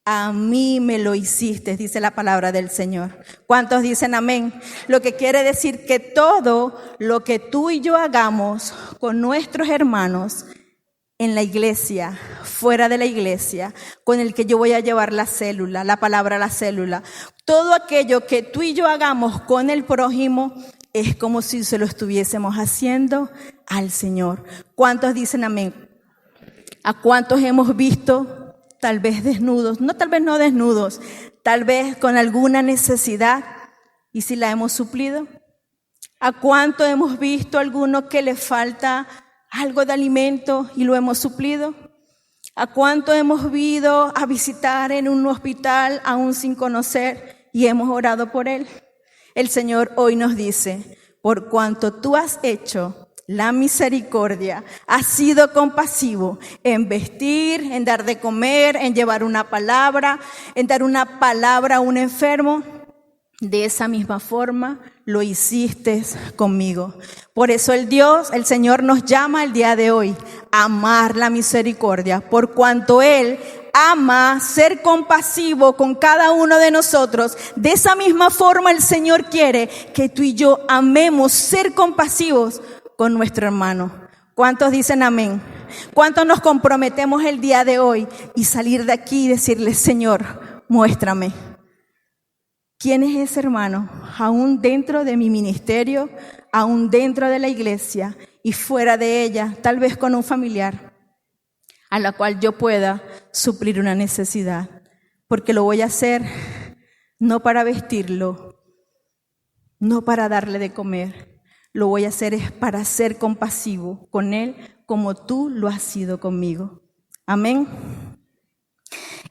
B: a mí me lo hiciste, dice la palabra del Señor. ¿Cuántos dicen amén? Lo que quiere decir que todo lo que tú y yo hagamos con nuestros hermanos en la iglesia, fuera de la iglesia, con el que yo voy a llevar la célula, la palabra a la célula, todo aquello que tú y yo hagamos con el prójimo es como si se lo estuviésemos haciendo al Señor. ¿Cuántos dicen amén? ¿A cuántos hemos visto tal vez desnudos? No, tal vez no desnudos, tal vez con alguna necesidad, y si la hemos suplido. ¿A cuánto hemos visto a alguno que le falta algo de alimento y lo hemos suplido? ¿A cuánto hemos ido a visitar en un hospital aún sin conocer y hemos orado por él? El Señor hoy nos dice: por cuanto tú has hecho la misericordia, has sido compasivo en vestir, en dar de comer, en llevar una palabra, en dar una palabra a un enfermo, de esa misma forma lo hiciste conmigo. Por eso el Señor nos llama el día de hoy a amar la misericordia, por cuanto Él ama ser compasivo con cada uno de nosotros. De esa misma forma el Señor quiere que tú y yo amemos ser compasivos con nuestro hermano. ¿Cuántos dicen amén? ¿Cuántos nos comprometemos el día de hoy y salir de aquí y decirle: Señor, muéstrame quién es ese hermano, aún dentro de mi ministerio, aún dentro de la iglesia y fuera de ella, tal vez con un familiar, a la cual yo pueda suplir una necesidad? Porque lo voy a hacer no para vestirlo, no para darle de comer, lo voy a hacer es para ser compasivo con él como tú lo has sido conmigo. Amén.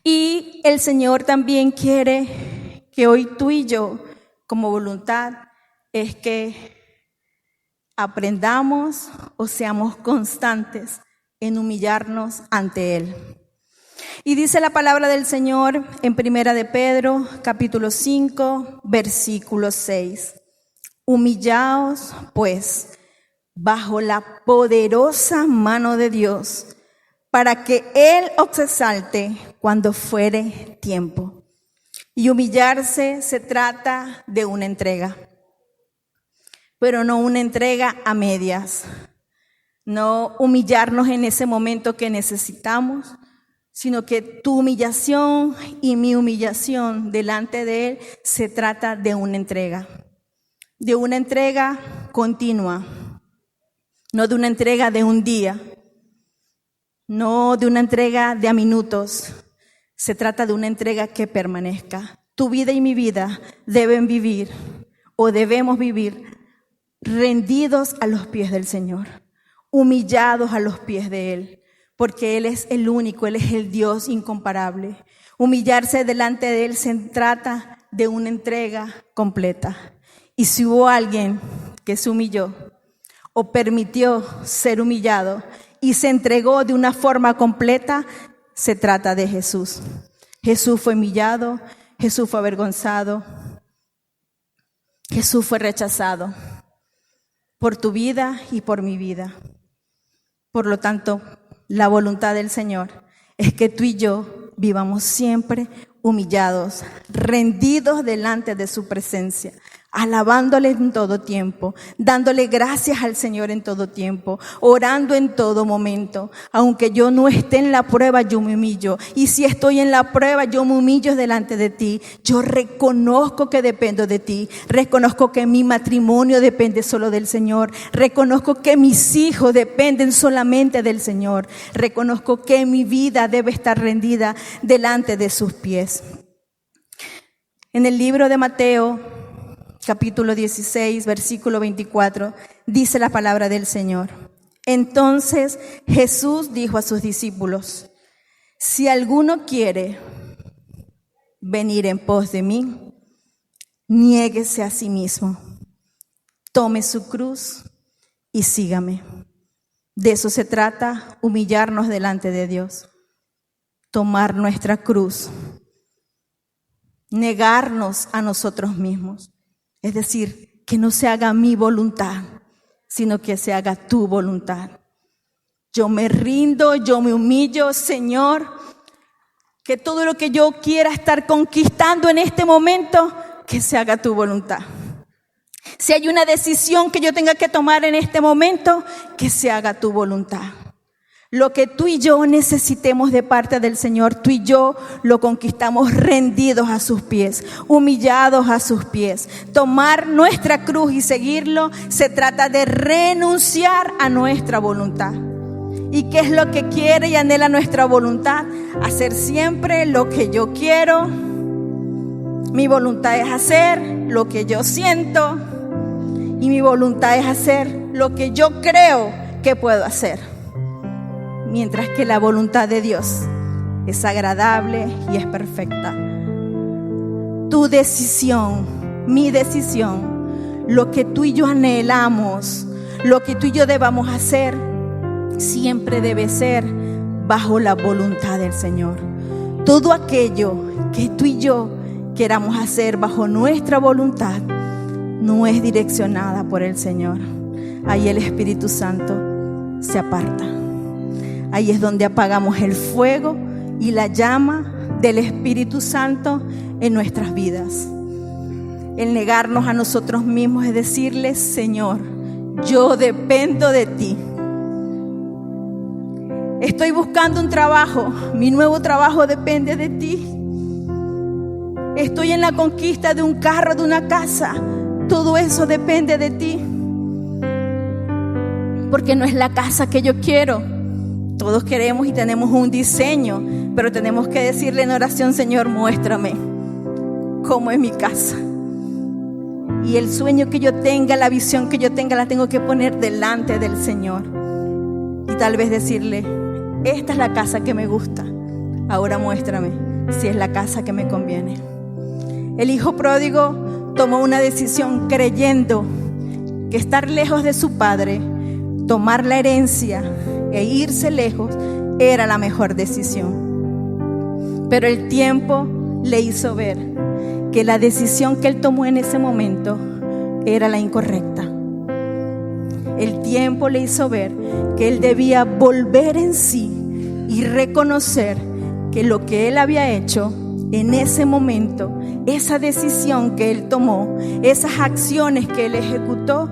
B: Y el Señor también quiere que hoy tú y yo, como voluntad, es que aprendamos o seamos constantes en humillarnos ante Él. Y dice la palabra del Señor en Primera de Pedro, capítulo 5, versículo 6. Humillaos, pues, bajo la poderosa mano de Dios, para que Él os exalte cuando fuere tiempo. Y humillarse se trata de una entrega, pero no una entrega a medias. No humillarnos en ese momento que necesitamos, sino que tu humillación y mi humillación delante de Él se trata de una entrega continua, no de una entrega de un día, no de una entrega de a minutos. Se trata de una entrega que permanezca. Tu vida y mi vida deben vivir o debemos vivir rendidos a los pies del Señor, humillados a los pies de Él, porque Él es el único, Él es el Dios incomparable. Humillarse delante de Él se trata de una entrega completa. Y si hubo alguien que se humilló o permitió ser humillado y se entregó de una forma completa, se trata de Jesús. Jesús fue humillado, Jesús fue avergonzado, Jesús fue rechazado por tu vida y por mi vida. Por lo tanto, la voluntad del Señor es que tú y yo vivamos siempre humillados, rendidos delante de su presencia, alabándole en todo tiempo, dándole gracias al Señor en todo tiempo, orando en todo momento. Aunque yo no esté en la prueba, yo me humillo. Y si estoy en la prueba, yo me humillo delante de ti. Yo reconozco que dependo de ti. Reconozco que mi matrimonio depende solo del Señor. Reconozco que mis hijos dependen solamente del Señor. Reconozco que mi vida debe estar rendida delante de sus pies. En el libro de Mateo, capítulo 16, versículo 24, dice la palabra del Señor. Entonces Jesús dijo a sus discípulos: si alguno quiere venir en pos de mí, niéguese a sí mismo, tome su cruz y sígame. De eso se trata, humillarnos delante de Dios, tomar nuestra cruz, negarnos a nosotros mismos. Es decir, que no se haga mi voluntad, sino que se haga tu voluntad. Yo me rindo, yo me humillo, Señor, que todo lo que yo quiera estar conquistando en este momento, que se haga tu voluntad. Si hay una decisión que yo tenga que tomar en este momento, que se haga tu voluntad. Lo que tú y yo necesitemos de parte del Señor, tú y yo lo conquistamos rendidos a sus pies, humillados a sus pies. Tomar nuestra cruz y seguirlo se trata de renunciar a nuestra voluntad. ¿Y qué es lo que quiere y anhela nuestra voluntad? Hacer siempre lo que yo quiero. Mi voluntad es hacer lo que yo siento y mi voluntad es hacer lo que yo creo que puedo hacer. Mientras que la voluntad de Dios es agradable y es perfecta. Tu decisión, mi decisión, lo que tú y yo anhelamos, lo que tú y yo debamos hacer, siempre debe ser bajo la voluntad del Señor. Todo aquello que tú y yo queramos hacer bajo nuestra voluntad no es direccionada por el Señor. Ahí el Espíritu Santo se aparta. Ahí es donde apagamos el fuego y la llama del Espíritu Santo en nuestras vidas. El negarnos a nosotros mismos es decirle: Señor, yo dependo de ti. Estoy buscando un trabajo, mi nuevo trabajo depende de ti. Estoy en la conquista de un carro, de una casa, todo eso depende de ti. Porque no es la casa que yo quiero. Todos queremos y tenemos un diseño, pero tenemos que decirle en oración: Señor, muéstrame cómo es mi casa. Y el sueño que yo tenga, la visión que yo tenga, la tengo que poner delante del Señor. Y tal vez decirle: esta es la casa que me gusta, ahora muéstrame si es la casa que me conviene. El hijo pródigo tomó una decisión creyendo que estar lejos de su padre, tomar la herencia e irse lejos era la mejor decisión. Pero el tiempo le hizo ver que la decisión que él tomó en ese momento era la incorrecta. el tiempo le hizo ver que él debía volver en sí y reconocer que lo que él había hecho en ese momento, esa decisión que él tomó, esas acciones que él ejecutó,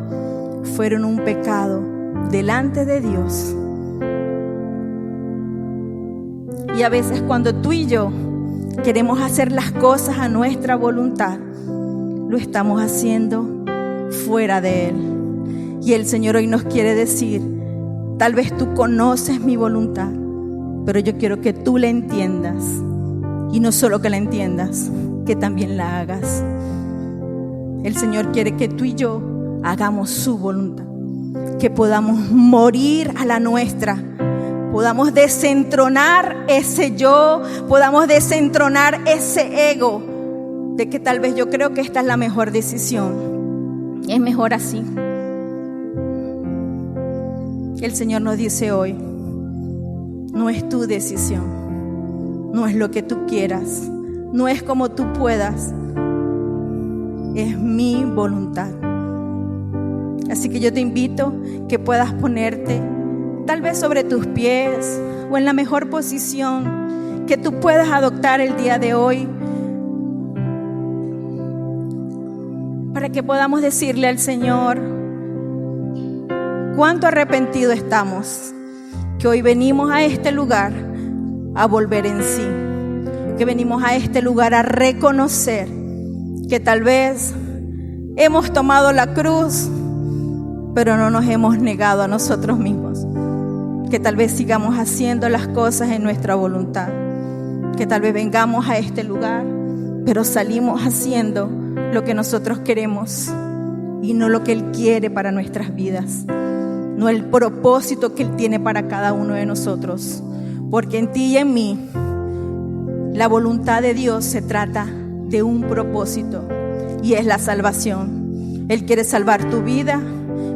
B: fueron un pecado delante de Dios. Y a veces cuando tú y yo queremos hacer las cosas a nuestra voluntad, lo estamos haciendo fuera de Él. Y el Señor hoy nos quiere decir: tal vez tú conoces mi voluntad, pero yo quiero que tú la entiendas. Y no solo que la entiendas, que también la hagas. El Señor quiere que tú y yo hagamos su voluntad, que podamos morir a la nuestra, podamos desentronar ese yo, podamos desentronar ese ego de que tal vez yo creo que esta es la mejor decisión. Es mejor así. El Señor nos dice hoy: no es tu decisión, no es lo que tú quieras, no es como tú puedas, es mi voluntad. Así que yo te invito que puedas ponerte tal vez sobre tus pies o en la mejor posición que tú puedas adoptar el día de hoy, para que podamos decirle al Señor cuánto arrepentidos estamos, que hoy venimos a este lugar a volver en sí, que venimos a este lugar a reconocer que tal vez hemos tomado la cruz, pero no nos hemos negado a nosotros mismos, que tal vez sigamos haciendo las cosas en nuestra voluntad, que tal vez vengamos a este lugar, pero salimos haciendo lo que nosotros queremos y no lo que Él quiere para nuestras vidas, no el propósito que Él tiene para cada uno de nosotros. Porque en ti y en mí, la voluntad de Dios se trata de un propósito, y es la salvación. Él quiere salvar tu vida,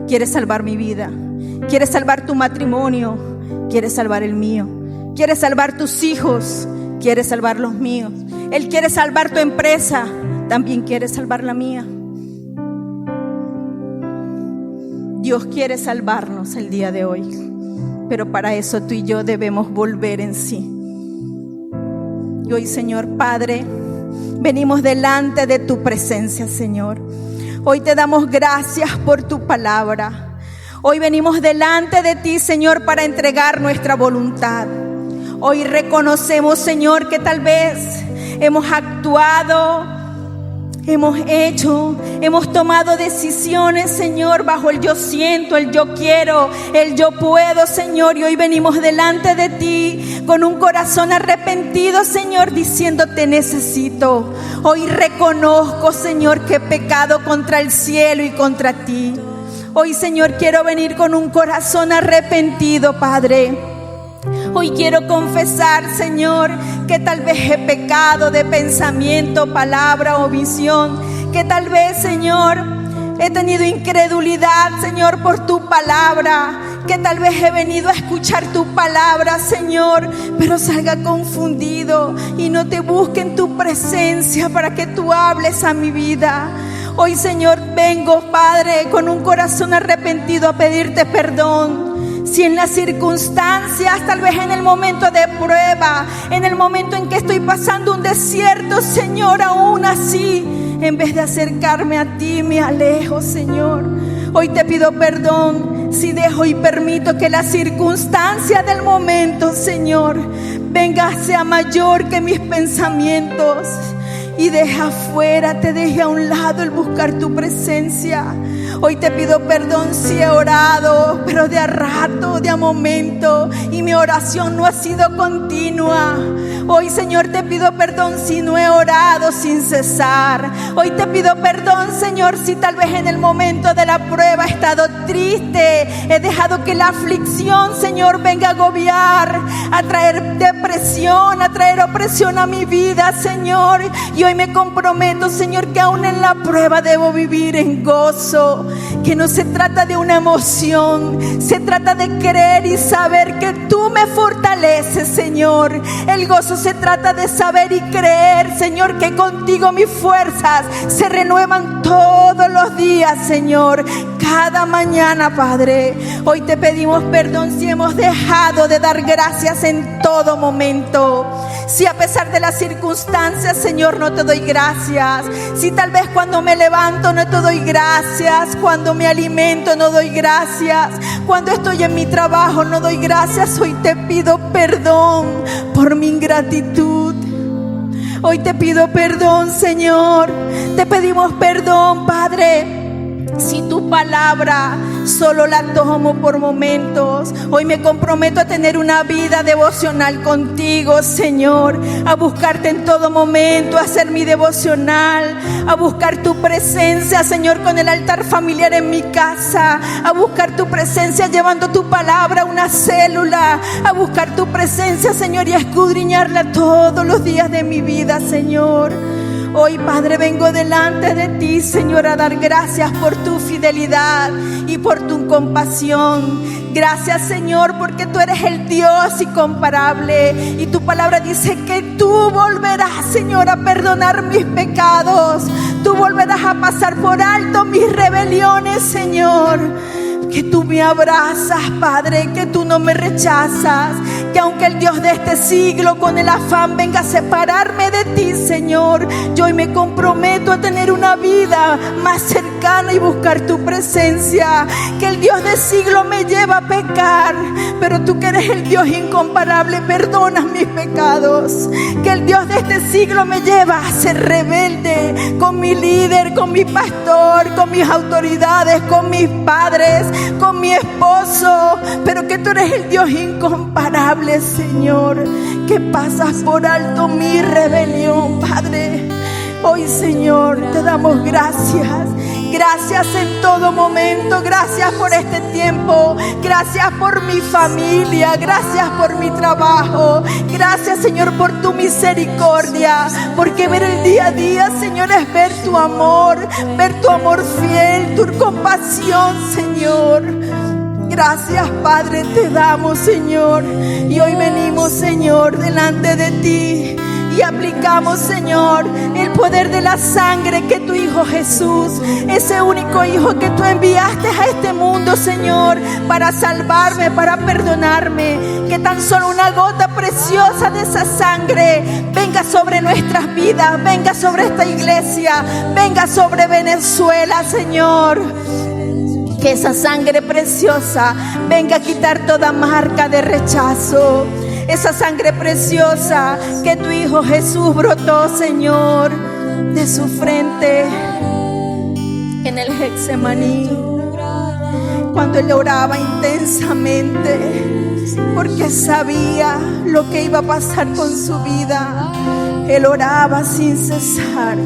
B: quiere salvar mi vida, quiere salvar tu matrimonio, quiere salvar el mío, quiere salvar tus hijos, quiere salvar los míos. Él quiere salvar tu empresa, también quiere salvar la mía. Dios quiere salvarnos el día de hoy, pero para eso tú y yo debemos volver en sí. Y hoy, Señor Padre, venimos delante de tu presencia, Señor. Hoy te damos gracias por tu palabra. Hoy venimos delante de ti, Señor, para entregar nuestra voluntad. Hoy reconocemos, Señor, que tal vez hemos actuado, hemos hecho, hemos tomado decisiones, Señor, bajo el yo siento, el yo quiero, el yo puedo, Señor. Y hoy venimos delante de ti con un corazón arrepentido, Señor, diciendo: te necesito. Hoy reconozco, Señor, que he pecado contra el cielo y contra ti. Hoy, Señor, quiero venir con un corazón arrepentido, Padre. Hoy quiero confesar, Señor, que tal vez he pecado de pensamiento, palabra o visión. Que tal vez, Señor, he tenido incredulidad, Señor, por tu palabra. Que tal vez he venido a escuchar tu palabra, Señor, pero salga confundido y no te busque en tu presencia para que tú hables a mi vida. Hoy, Señor, vengo, Padre, con un corazón arrepentido a pedirte perdón. Si en las circunstancias, tal vez en el momento de prueba, en el momento en que estoy pasando un desierto, Señor, aún así, en vez de acercarme a ti, me alejo, Señor. Hoy te pido perdón si dejo y permito que la circunstancia del momento, Señor, venga, sea mayor que mis pensamientos. Y deja afuera, te deje a un lado el buscar tu presencia. Hoy te pido perdón si he orado, pero de a rato, de a momento, y mi oración no ha sido continua. Hoy, Señor, te pido perdón si no he orado sin cesar. Hoy te pido perdón, Señor, si tal vez en el momento de la prueba he estado triste. He dejado que la aflicción, Señor, venga a agobiar, a traer depresión, a traer opresión a mi vida, Señor. Y hoy me comprometo, Señor, que aún en la prueba debo vivir en gozo, que no se trata de una emoción, se trata de creer y saber que tú me fortaleces, Señor. El gozo se trata de saber y creer, Señor, que contigo mis fuerzas se renuevan todos los días, Señor, cada mañana, Padre. Hoy te pedimos perdón si hemos dejado de dar gracias en todo momento. Si a pesar de las circunstancias, Señor, no te doy gracias. Si tal vez cuando me levanto no te doy gracias, cuando me alimento no doy gracias, cuando estoy en mi trabajo no doy gracias. Hoy te pido perdón por mi ingratitud. Hoy te pido perdón, Señor. Te pedimos perdón, Padre, si tu palabra solo la tomo por momentos. Hoy me comprometo a tener una vida devocional contigo, Señor, a buscarte en todo momento, a hacer mi devocional, a buscar tu presencia, Señor, con el altar familiar en mi casa, a buscar tu presencia llevando tu palabra a una célula, a buscar tu presencia, Señor, y a escudriñarla todos los días de mi vida, Señor. Hoy, Padre, vengo delante de ti, Señor, a dar gracias por tu fidelidad y por tu compasión. Gracias, Señor, porque tú eres el Dios incomparable y tu palabra dice que tú volverás, Señor, a perdonar mis pecados. Tú volverás a pasar por alto mis rebeliones, Señor. Que tú me abrazas, Padre, que tú no me rechazas, que aunque el Dios de este siglo con el afán venga a separarme de ti, Señor, yo hoy me comprometo a tener una vida más cercana y buscar tu presencia. Que el Dios del siglo me lleva a pecar, pero tú que eres el Dios incomparable perdonas mis pecados. Que el Dios de este siglo me lleva a ser rebelde con mi líder, con mi pastor, con mis autoridades, con mis padres, con mi esposo, pero que tú eres el Dios incomparable, Señor, que pasas por alto mi rebelión, Padre. Hoy, Señor, te damos gracias. Gracias en todo momento, gracias por este tiempo, gracias por mi familia, gracias por mi trabajo, gracias, Señor, por tu misericordia, porque ver el día a día, Señor, es ver tu amor fiel, tu compasión, Señor. Gracias, Padre, te damos, Señor, y hoy venimos, Señor, delante de ti. Y aplicamos, Señor, el poder de la sangre que tu Hijo Jesús, ese único Hijo que tú enviaste a este mundo, Señor, para salvarme, para perdonarme. Que tan solo una gota preciosa de esa sangre venga sobre nuestras vidas, venga sobre esta iglesia, venga sobre Venezuela, Señor. Que esa sangre preciosa venga a quitar toda marca de rechazo. Esa sangre preciosa que tu Hijo Jesús brotó, Señor, de su frente en el Getsemaní, cuando Él oraba intensamente, porque sabía lo que iba a pasar con su vida. Él oraba sin cesar.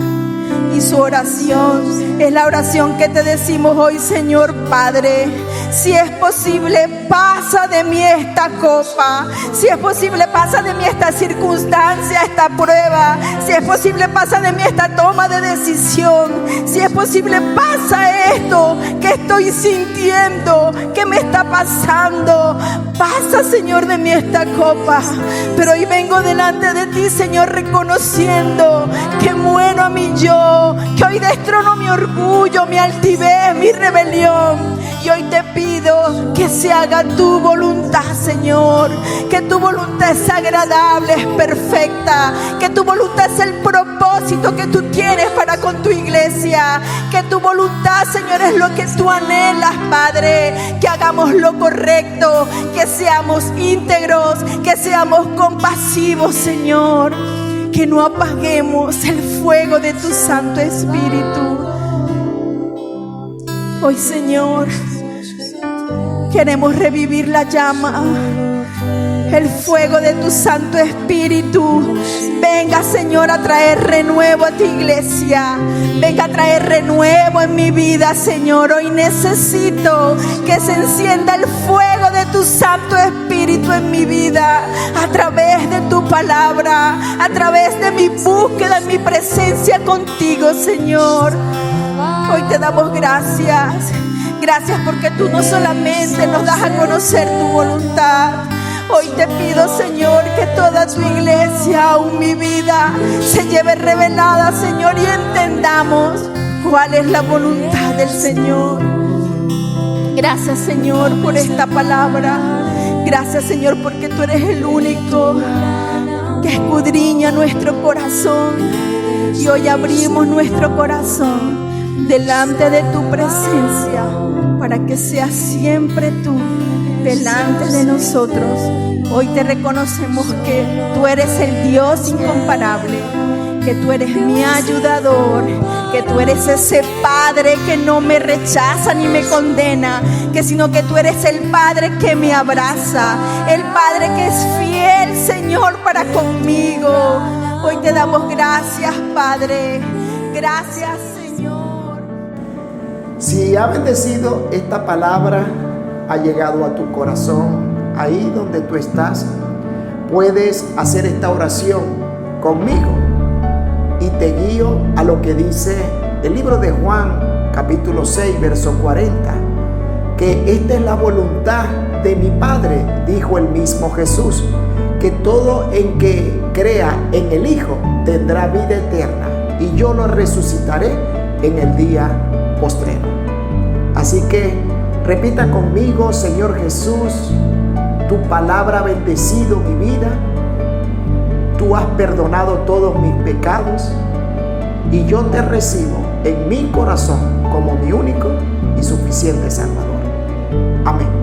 B: Y su oración es la oración que te decimos hoy, Señor Padre. Si es posible, pasa de mí esta copa. Si es posible, pasa de mí esta circunstancia, esta prueba. Si es posible, pasa de mí esta toma de decisión. Si es posible, pasa esto que estoy sintiendo, que me está pasando. Pasa, Señor, de mí esta copa. Pero hoy vengo delante de ti, Señor, reconociendo que muero a mi yo, que hoy destrono mi orgullo, mi altivez, mi rebelión. Y hoy te pido que se haga tu voluntad, Señor. Que tu voluntad es agradable, es perfecta. Que tu voluntad es el propósito que tú tienes para con tu iglesia. Que tu voluntad, Señor, es lo que tú anhelas, Padre. Que hagamos lo correcto, que seamos íntegros, que seamos compasivos, Señor. Que no apaguemos el fuego de tu Santo Espíritu. Hoy, Señor, queremos revivir la llama, el fuego de tu Santo Espíritu. Venga, Señor, a traer renuevo a tu iglesia. Venga a traer renuevo en mi vida, Señor. Hoy necesito que se encienda el fuego de tu Santo Espíritu en mi vida, a través de tu palabra, a través de mi búsqueda, en mi presencia contigo, Señor. Hoy te damos gracias. Gracias porque tú no solamente nos das a conocer tu voluntad. Hoy te pido, Señor, que toda tu iglesia, aún mi vida, se lleve revelada, Señor, y entendamos cuál es la voluntad del Señor. Gracias, Señor, por esta palabra. Gracias, Señor, porque tú eres el único que escudriña nuestro corazón. Y hoy abrimos nuestro corazón delante de tu presencia para que seas siempre tú delante de nosotros. Hoy te reconocemos que tú eres el Dios incomparable, que tú eres mi ayudador, que tú eres ese Padre que no me rechaza ni me condena, sino que tú eres el Padre que me abraza, el Padre que es fiel, Señor, para conmigo. Hoy te damos gracias, Padre. Gracias, Señor.
C: Si ha bendecido esta palabra, ha llegado a tu corazón, ahí donde tú estás, puedes hacer esta oración conmigo. Y te guío a lo que dice el libro de Juan, capítulo 6, verso 40. Que esta es la voluntad de mi Padre, dijo el mismo Jesús, que todo el que crea en el Hijo tendrá vida eterna, y yo lo resucitaré en el día postrero. Así que repita conmigo: Señor Jesús, tu palabra ha bendecido mi vida. Tú has perdonado todos mis pecados y yo te recibo en mi corazón como mi único y suficiente Salvador. Amén.